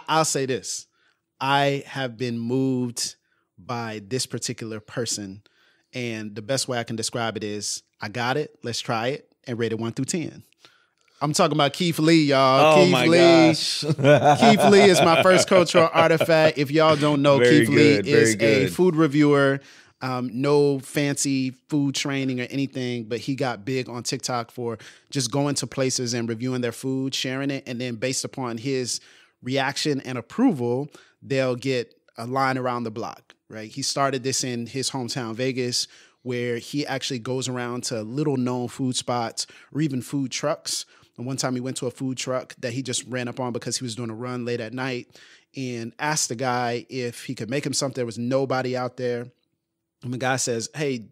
I'll say this. I have been moved by this particular person. And the best way I can describe it is, I got it, let's try it, and rate it 1 through 10. I'm talking about Keith Lee, y'all. Oh, Keith my Lee. gosh. Keith Lee is my first cultural artifact. If y'all don't know, Keith Lee is a food reviewer. No fancy food training or anything, but he got big on TikTok for just going to places and reviewing their food, sharing it, and then based upon his reaction and approval, they'll get a line around the block, right? He started this in his hometown, Vegas, where he actually goes around to little known food spots or even food trucks. And one time he went to a food truck that he just ran up on because he was doing a run late at night and asked the guy if he could make him something. There was nobody out there. And the guy says, hey,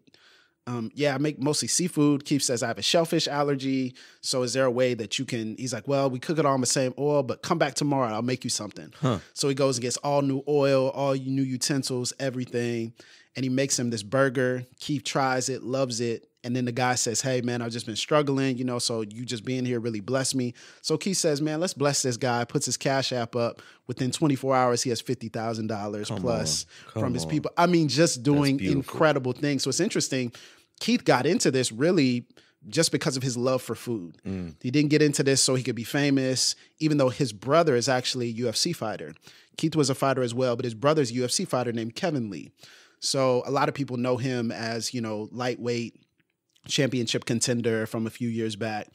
yeah, I make mostly seafood. Keith says, I have a shellfish allergy. So is there a way that you can, he's like, well, we cook it all in the same oil, but come back tomorrow. I'll make you something. So he goes and gets all new oil, all new utensils, everything. And he makes him this burger. Keith tries it, loves it. And then the guy says, hey, man, I've just been struggling, you know, so you just being here really blessed me. So Keith says, man, let's bless this guy, puts his Cash App up. Within 24 hours, he has $50,000 plus from his people. I mean, just doing incredible things. So it's interesting. Keith got into this really just because of his love for food. He didn't get into this so he could be famous, even though his brother is actually a UFC fighter. Keith was a fighter as well, but his brother's a UFC fighter named Kevin Lee. So a lot of people know him as, you know, lightweight championship contender from a few years back.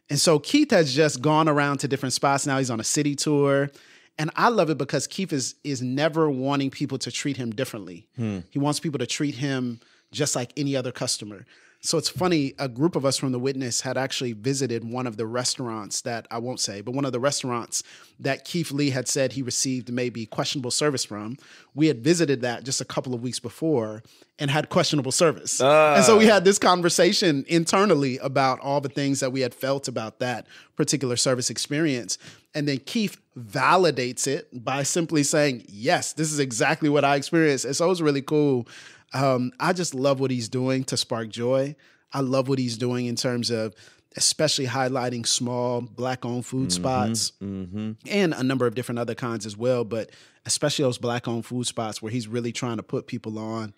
And so Keith has just gone around to different spots. Now he's on a city tour. And I love it because Keith is never wanting people to treat him differently. He wants people to treat him just like any other customer. So it's funny, a group of us from The Witness had actually visited one of the restaurants that, I won't say, but one of the restaurants that Keith Lee had said he received maybe questionable service from. We had visited that just a couple of weeks before and had questionable service. And so we had this conversation internally about all the things that we had felt about that particular service experience. And then Keith validates it by simply saying, yes, this is exactly what I experienced. And so it was really cool. I just love what he's doing to spark joy. I love what he's doing in terms of especially highlighting small Black-owned food spots and a number of different other kinds as well, but especially those Black-owned food spots where he's really trying to put people on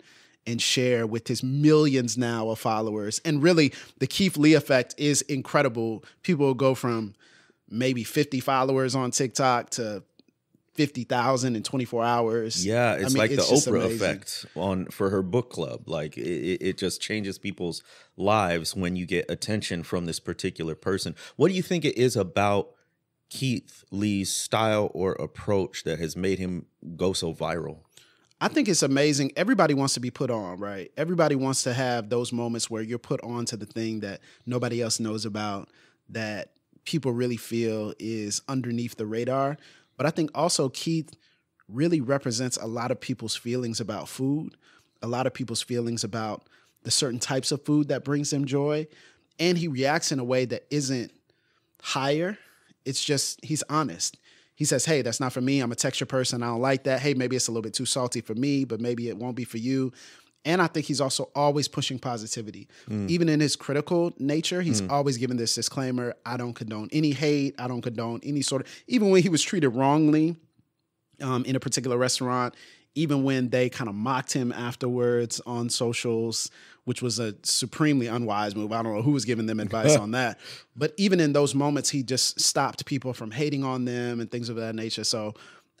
and share with his millions now of followers. And really, the Keith Lee effect is incredible. People will go from maybe 50 followers on TikTok to 50,000 in 24 hours. Yeah, it's like the Oprah effect for her book club. Like it just changes people's lives when you get attention from this particular person. What do you think it is about Keith Lee's style or approach that has made him go so viral? I think it's amazing. Everybody wants to be put on, right? Everybody wants to have those moments where you're put on to the thing that nobody else knows about, that people really feel is underneath the radar. But I think also Keith really represents a lot of people's feelings about food, a lot of people's feelings about the certain types of food that brings them joy. And he reacts in a way that isn't higher. It's just, he's honest. He says, hey, that's not for me. I'm a texture person. I don't like that. Hey, maybe it's a little bit too salty for me, but maybe it won't be for you. And I think he's also always pushing positivity. Even in his critical nature, he's always given this disclaimer: I don't condone any hate. I don't condone any sort of, even when he was treated wrongly in a particular restaurant, even when they kind of mocked him afterwards on socials, which was a supremely unwise move. I don't know who was giving them advice on that. But even in those moments, he just stopped people from hating on them and things of that nature. So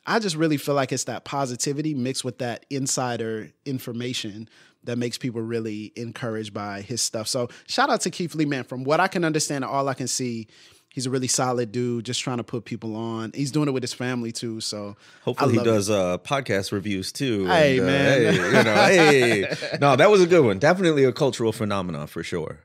I just really feel like it's that positivity mixed with that insider information that makes people really encouraged by his stuff. So shout out to Keith Lee, man. From what I can understand, all I can see, he's a really solid dude, just trying to put people on. He's doing it with his family too. So hopefully he does podcast reviews too. Hey, man. Hey, no, that was a good one. Definitely a cultural phenomenon for sure.